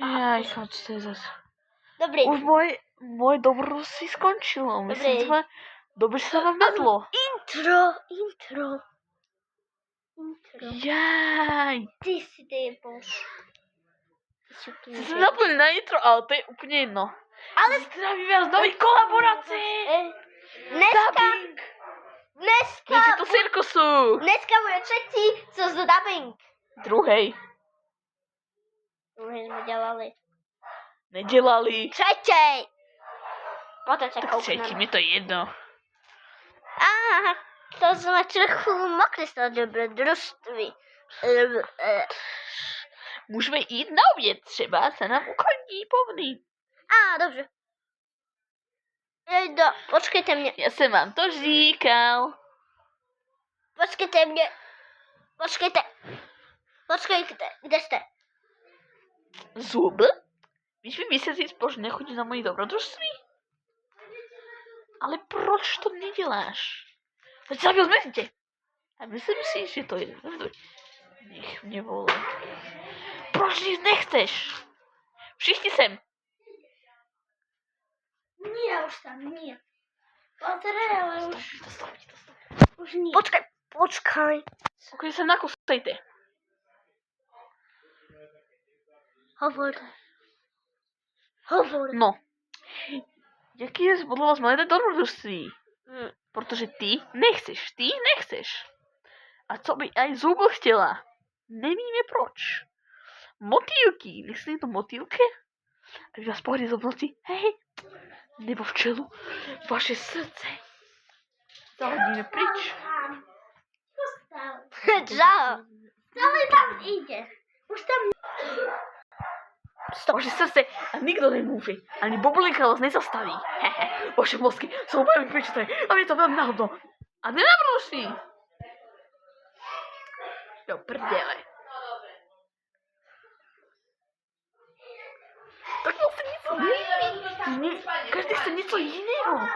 Jaj, to je zase. Dobrý. Už moje dobrodružství skončilo. Myslím, že dobře se vám vedlo. Intro. Jaj. Ty si poš. Jsem zapomněl na intro, ale to je úplně jedno. Ale zdravím vás nový kolaboraci. Dneska Je to cirkusu. Dneska bude třetí, co z dubbing. Druhý. Druhý jsme dělali. Nedělali. Třetí. Poté se Tak koukneme. třetí, mi to jedno. To jsme trochu mokli z toho dobrodružství. Můžeme jít na oběd třeba, se nám uklidní povný. Dobře. Počkejte mě. Já jsem vám to říkal. Počkejte mě. Počkejte. Kde jste? Zub? Víš mi vysvětlit, proč nechodí na moje dobrodružství? Ale proč to neděláš? Teď se vezmi tě. A myslím si, že to je. Nech mě vole. Proč nic nechceš? Všichni sem. Nie, už tam nie. Ale už. To staví. Už nie. Počkaj. Pokud se nakusejte. Hovor. No. Jaký je podle vás moje dobrodružství? Protože ty nechceš. A co by aj Zubl chtěla? Nevíme proč. Motýlky, myslíte to motýlky? Aby vás pohryzl v noci, hej, nebo v čelu, vaše srdce. Zahodíme pryč. Čau. Celý tam ide. Už tam... Vaše srdce a nikdo nemůže. Ani bublinka vás nezastaví. Hehe, vaše mozky jsou velmi pečeté a je to velmi náhodno. A nenabrožství. Do prdele. Tak vlastně nic nelíbí. Každý chce něco jiného.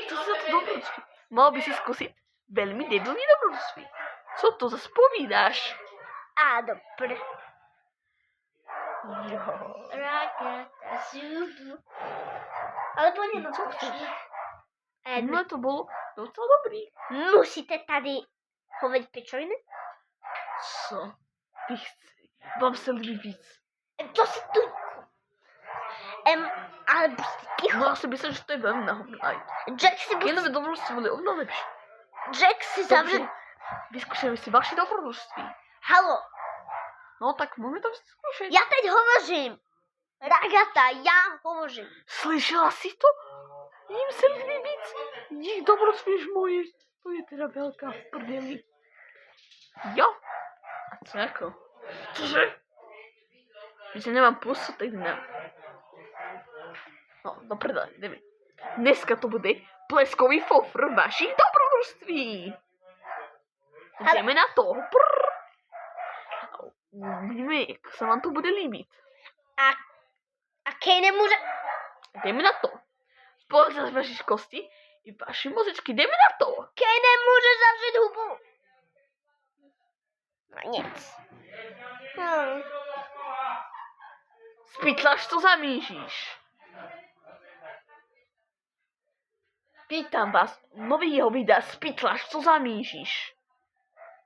To se to dobrodružství. Mal by si zkusit velmi debilní dobrodružství. Co to zase povídáš? Dobré. Jo. Raketa Zubu. Ale po něm Co chceš? Edmund. No to bylo docela dobrý. Musíte tady hovať pičoviny? Co? Ty chci. Vám se líbí víc. To si tu... ale prostě ticho. No já si myslím, že to je velmi náhodné. Jack si Kinové dobrodružství byly o mnoho lepší. Jack si zavře... Vyzkoušeli si vaše dobrodružství. Halo, No tak můžeme to vyzkoušet. já teď hovořím. Ragata, já hovořím. Slyšela jsi to? Jím se líbí víc. Jejich dobrodružství než moje. To je teda velká prdeli. Jo? A co jako? Cože? Že nemám pusu, tak ne. No, do prdele, jdeme. Dneska to bude pleskový fofr vašich dobrodružství. Jdeme na to. Uvidíme, jak se vám to bude líbit. A Kej nemůže... Jdeme na to. Společně z vaší kosti i vaši mozečky. Jdeme na to. Kej nemůže zavřít hubu. No nic. Spytlaš, co zamíříš? Pýtam vás, novýho videa Spytlaš, co zamíříš?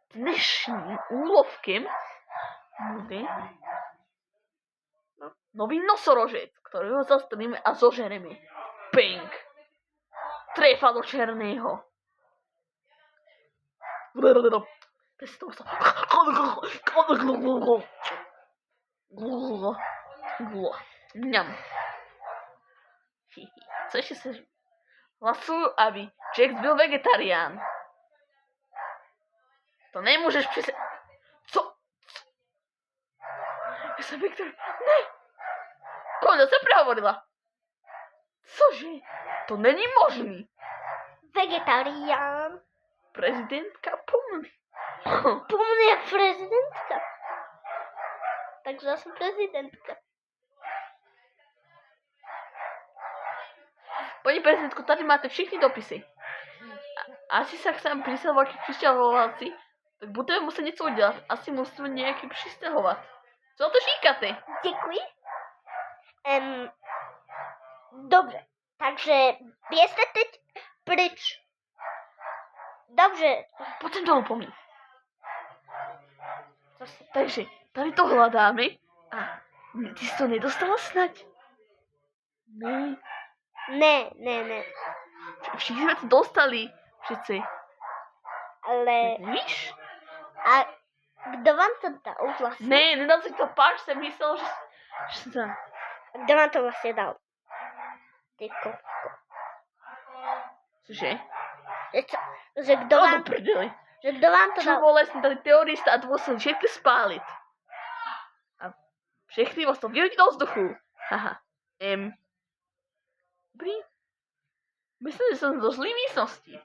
Dnešním úlovkem bude nový nosorožec, ktorého zastavíme a zožereme. Pink. Trefa do černého. Mňam. Co ještě se... Hlasuju, aby Jax byl vegetarián. To nemůžeš přece... Co? Já jsem vegetarián. Ne! Koľa se prehovorila. Cože? To není možný. Vegetarián. Prezidentka pomny. Pomny jak prezidentka. Takže já jsem prezidentka. Pani prezidentko, tady máte všechny dopisy. Asi sa chcem přistěhovat k přistěhovalci, tak budeme muset něco udělat. Asi musíme nějaký přistěhovat. Co to říkáte? Děkuji. Dobře, takže běžte teď pryč. Dobře. Pojď sem dolů po mně. Takže tady to hledáme a ty jsi to nedostala snad? Ne. Ne. Všichni jsme to dostali, přeci. Ale... Víš? A kdo vám to dal vlastně? Ne, nedal si to páč, jsem myslel, že se to... Kdo vám to vlastně dal? Ty kopko. Cože? Že kdo No vám... do prdeli. Že kdo vám to Čo dal? vole, jsem tady terorista a to musel všechny spálit. A všechny vás to vyhodit do vzduchu. Haha. Dobrý. Myslím, že jsem do zlý místnosti.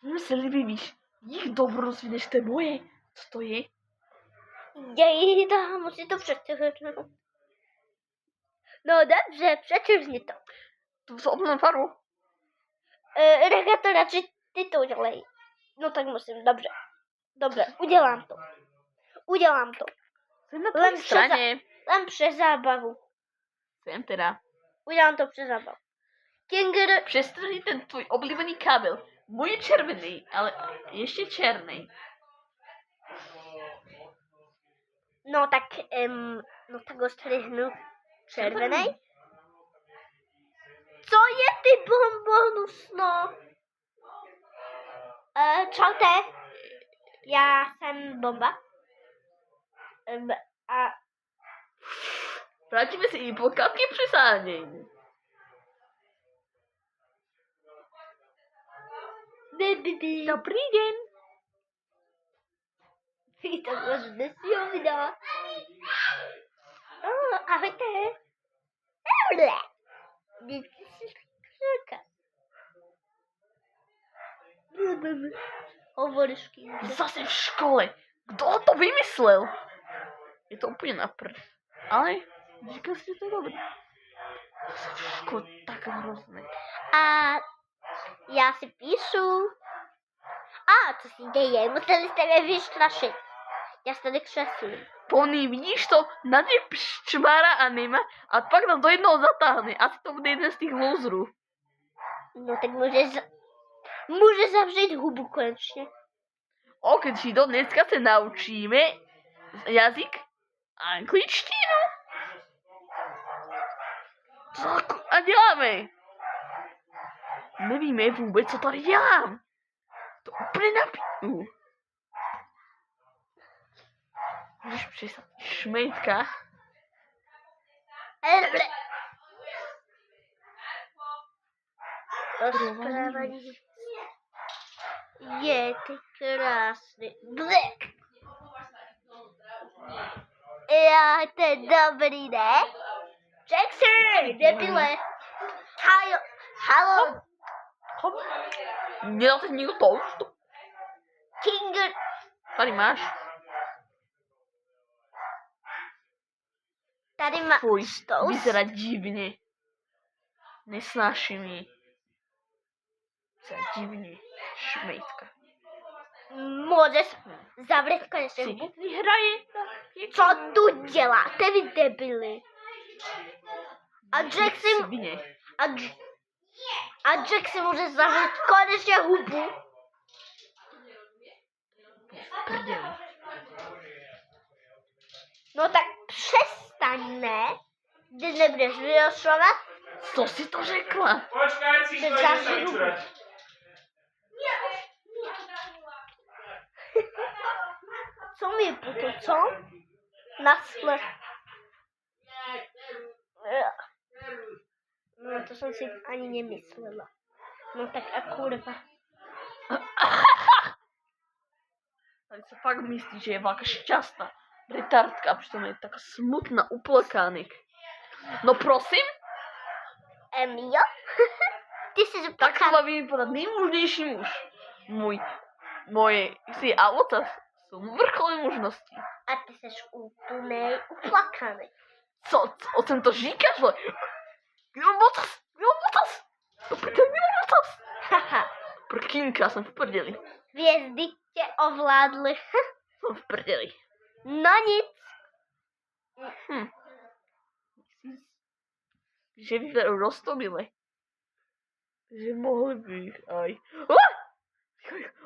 Mně se líbí, víš, jich dobrost, než to je moje. Co to je? Jejda, musí to přečetnout. No dobře, přečetni to. To v obnom faru. Rega to radši ty to udělej. No tak musím, dobře, udělám to. Jsem na tvojej straně. Len přes zábavu. Jsem teda. Udělám to přes zábavu. Kinger... Přestrhni ten tvůj oblíbený kábel. Můj je červený, ale ještě černý. No tak ho střihnu červený. Co je ty bonbonus, no? Čaute. Já jsem Bomba. A Vrátíme si i podkladky přesánění. Dobrý den. to bylo dnesního videa. Ahojte. Hovoršky. Zase v škole. Kdo to vymyslel? Je to úplně na prd. Ale říkal si, že to je dobré. Zase v škole tak hrozné. A já si píšu. Co si děje? Museli jste mě vystrašit. Já se tady křeslím. Pony, vidíš to? Na mě čmára a nema a pak nás do jednoho zatáhne. Asi to bude jeden z těch loserů. No tak může zavřít hubu konečně. Okřído, dneska se naučíme jazyk angličtinu. Co a děláme? Nevíme vůbec, co tady dělám. To úplně napiju. Můžeš přestat šmejtka? Rozprávání. Je ty krásný. Blek. Já, to je dobrý, ne? Jackson, debile. Halo. Nedal teď někdo toast? Kinger. Tady máš. Tady má Fuj, toast. vyzerá divně. Nesnáším ji. Vyzerá divně. Šmejtka. Můžeš zavřít konečně. Si vyhraje. Co tu děláte, vy debili? A Jackson... A Jackson může zavřít konečně hubu. Prdeli. No tak přestaň, ne? Když nebudeš vyrošovat, Co si to řekla? Počkaj, si to zavři jdeš hubu. načurať. Co mi puto, co? Nasle. No to jsem si ani nemyslela. No tak a kurva. Tak se fakt myslí, že je veľká šťastná retardka, přitom je taká smutná, uplakaných. No prosím, Jo? Ty jsi tak zaplaká. to má vypadat nejmužnější muž. Moje auta jsou vrcholné možnosti. A ty jsi úplnej uplakaný. O čem to říkáš, vole? Kde mám botas? To prdel, kde mám botas? Haha. Prkínka, jsem v prdeli. Hvězdy tě ovládly. Jsem v prdeli. No nic. Že vyberú roztomile. Takže mohli by ich aj...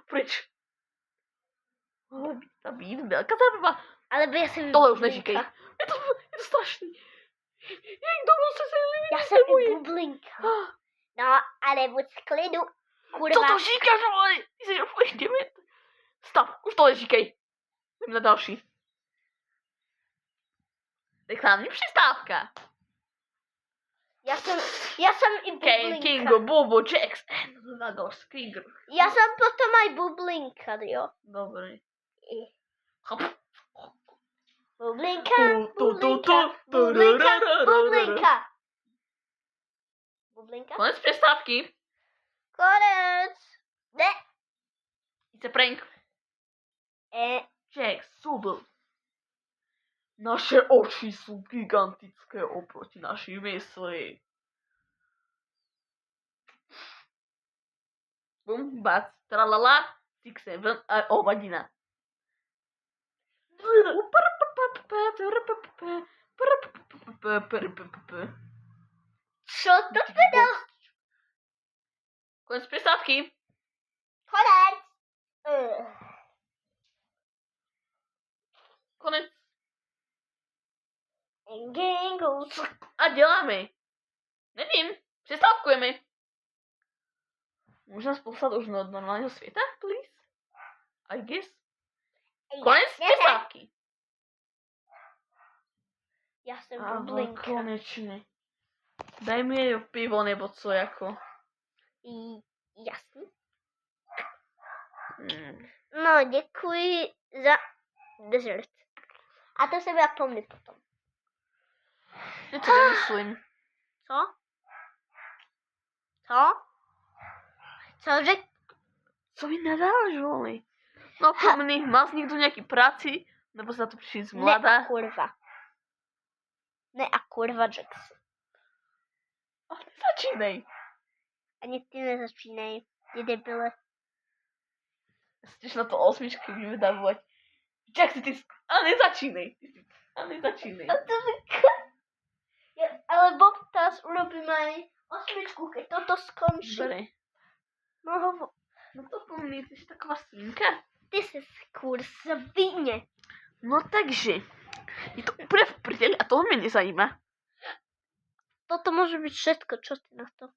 Preč? Mohla by tam byť veľká zábava. Ale ja som Tohle už bublinka. neříkej. Je to strašný. Jak domů se Ja som i bublinka. No, ale buď v klidu, kurva. Co to říkáš, ale ty jsi úplně dement. Stav, už to neříkej. Jdem na další. Reklamní přestávka. Ja som i bublinka. Kingo, Bobo, Jax. Na dos, Kingo. Ja som potom aj bublinka, jo. Dobre. Hop. Bublinka, bublinka, bublinka, bublinka. Bublinka? Konec přestávky. Konec. Ne. It's a prank. Jax, súbl. Naše oči sú gigantické oproti našej mysli. Bum, bac, tralala, 6, 7 a hovadina. Čo to teda? Konec přestávky. Konec. Konec. Gingles. A děláme. Nevím, přestávkujeme. Můžeme poslat už do normálního světa, please? I guess. Konec přestávky. Ja som Áno, bublinka. konečne. Daj mi jej pivo, nebo co jako. Jasný. No, děkuji za dezert. A to jsem já pomně potom. Ja to nemyslím. Co? Co? Cože? Co mi nadávaš, voli? No pomni, mal si někdo nějaký práci? Nebo se na to přišli z mladá? Ne a kurva. Ne a kurva, Jax. Ale nezačínej. Ani ty nezačínej, ty debile. Ja si tiež na to osmičky vyvedávať. Jak si ty... Ale nezačínej. Ale nezačínej. A to ale Bobtas urobím aj osmičku, keď toto skončí. Dobre. No to pomni, ty si taková svinka. Ty si skôr svině. No takže, je to úplně v prdeli a toho mě nezajímá. Toto môže byť všetko, čo ty na to?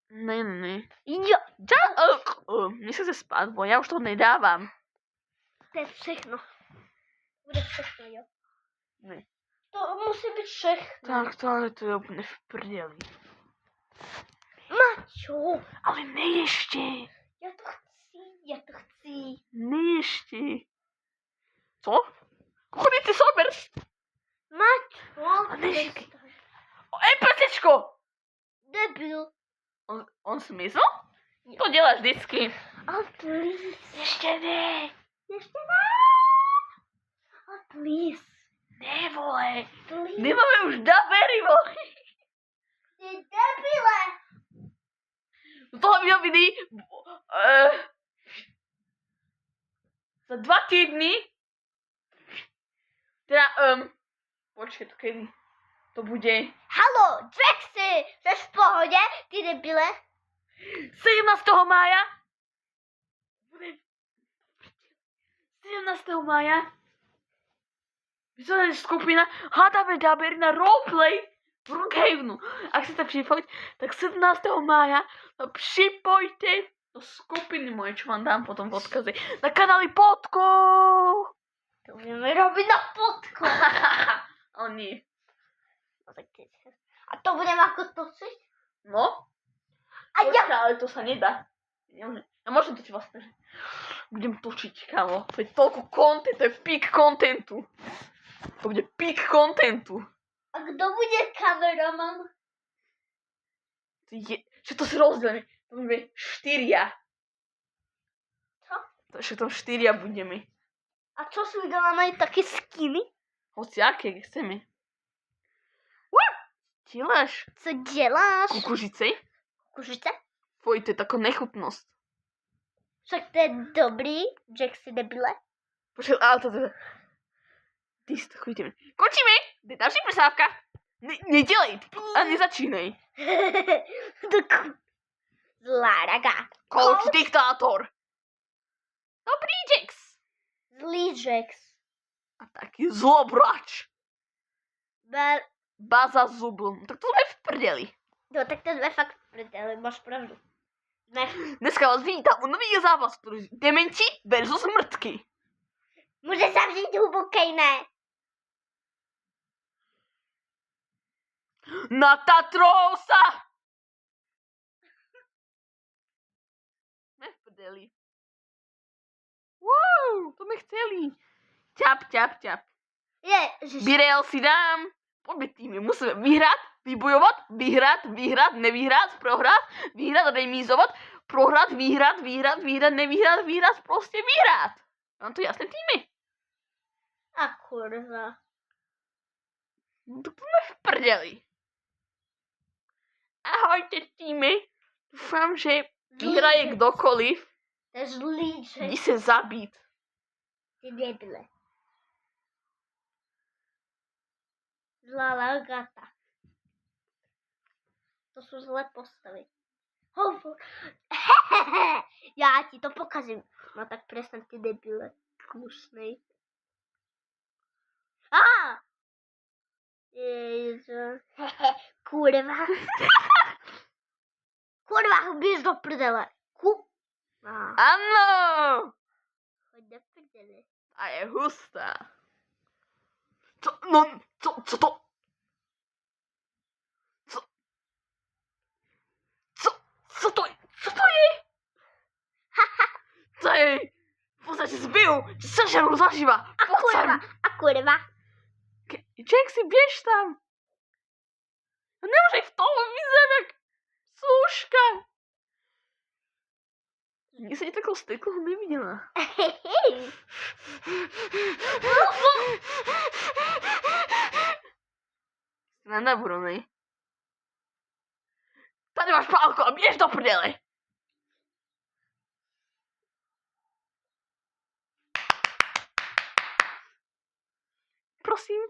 Ne. Jo, Mně se spát, bo já už to nedávám. to je všechno. Bude všechno, jo. Ne. To musí byť všechno. Tak to ale to je úplně v prdeli. Maťo, Ale ne ještě. ja to chci. Ne ještě. Co? Chodí ty sober. Maťo, neříkej. NPCčko! Debil. On zmizl? To děláš vždycky. A please. Ještě ne. Ještě ne. A please. Ne, vole. Please. Nemáme už dabery, vole. Ty debile. Do toho měl vidí za 2 týdny. Teda, počkej, to kedy? To bude Halo, Jaxy, jsi v pohodě, ty debile? 17. mája. Bude 17. mája. Vyzvaná skupina Hádáme dábery na roleplay v Rookhavenu. Ak chcete připojiť, tak 17. mája to připojte do skupiny moje, čo vám dám potom v odkaze na kanáli Potko. To budeme robiť na Potko. Ale nie. A to budeme ako točiť? No. A ja... Počkaj, ale to sa nedá. Ja môžem točiť vlastne, že budem točiť, kámo. To je toľko content, to je peak contentu. To bude peak contentu. A kto bude kameraman? Že to si rozdielne. To budeme 4. Co? Takže tam 4 budeme. A čo si uděláme také skiny? Hociaké, jak chceme. Děláš? Co děláš? Kukuřice? Kukuřice? Fuj, to je taká nechutnosť. Však to je dobrý, Jaxy debile. Počkej, ale to... Ty si to chodíme. Končíme! Jde další přestávka. Nedělej a nezačínej. Zlá ragá. Coach diktátor. Dobrý Jax. Zlý Jax. A taky zlobrač. Bel... Baza zubl. Tak to jsme v prdeli. No tak to jsme fakt v prdeli, máš pravdu. Dneska vás vítám u nového zápasu. Dementi versus mrtky. Může zavřít hubu, Kejne. Na Tatrosa! Jsme v prdeli. Wow, to jsme chtěli. Ťap. Ježiš. Birel si dám. Pojďme týmy, musíme vyhrát, vybojovat, vyhrát, nevyhrát, prohrát, vyhrát a remízovat, prohrát, vyhrát, nevyhrát, prostě vyhrát. Mám to jasné týmy. A kurva. No to jsme v prdeli. Ahojte týmy. Doufám, že vyhraje kdokoliv. To je zlý Jdi Jax. se zabít. Ty debile. Zlá lagata. To jsou zlé postavy. Hovor. Já ti to pokazím. No tak přestaň, ty debile. Kusnej. Ježiš. Kurva. Kurva, běž do prdele. Ano! Choď do prdele. A je hustá. Co to? Co to je? To je... V podstatě zbiju, že sežeru zaživa. A kurva. Jack si běž tam. Nemůžeš v toho vyzem jak služka. Mně se takovou styklu neviděla. Sranda, Brunej. Tady máš pálku a běž do prdele. Prosím,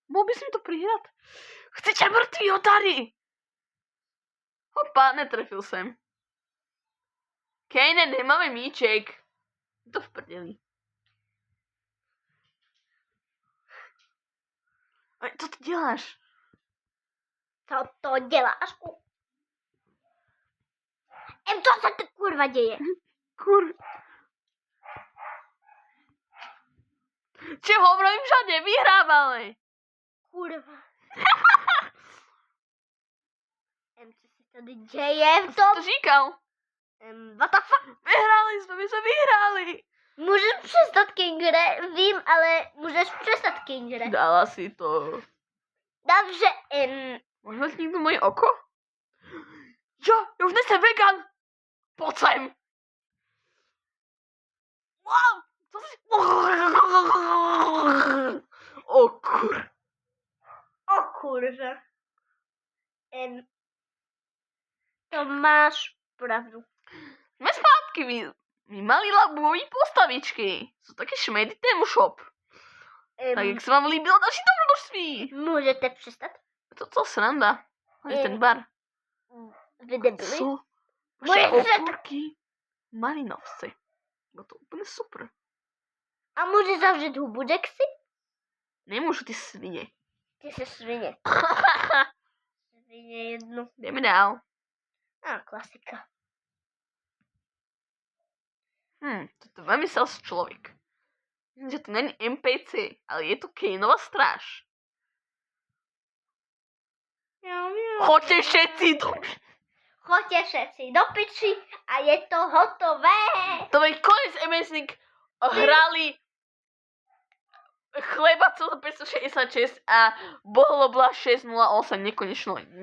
mohl bys mi to přihrát? Chci tě mrtvýho tady. Hopa, netrefil jsem. Kejne, nemáme míček. To v prdeli. A co ty děláš? Co to děláš? Co se ty kurva děje? Čeho mluvím všade? Vyhrávali. Kurva. Co se tady děje v tom? To říkal. What the fuck? Vyhráli jsme, my jsme vyhráli. Můžeš přestat, Kingre, vím, ale můžeš přestat, Kingre. Dala si to. Dobře, Možná ti někdo moje oko? Jo, já už nejsem vegan. Pojď sem. Wow, co jsi... O kur. O kurva. To máš pravdu. Jsme zpátky, my malí labový postavičky. Jsou taky šmedy tému shop. Tak jak se vám líbilo další dobrodružství? Můžete přestat? To co sranda. Hej, ten bar. Vy debili? Co? Můžeš Vaše přestat? okurky malinovci. Bylo to úplně super. A můžeš zavřít hubu, Jaxi? Nemůžu, ty svině. Ty jsi svině. Svině jednu. Jdeme dál. Klasika. To vymyslel si člověk. Že to není NPC, ale je to Kaneova stráž. Choďte všetci do... Choďte všetci do piči a je to hotové. To je konec MSník. Hrali chleba 566 a bohlobla 608 nekonečno.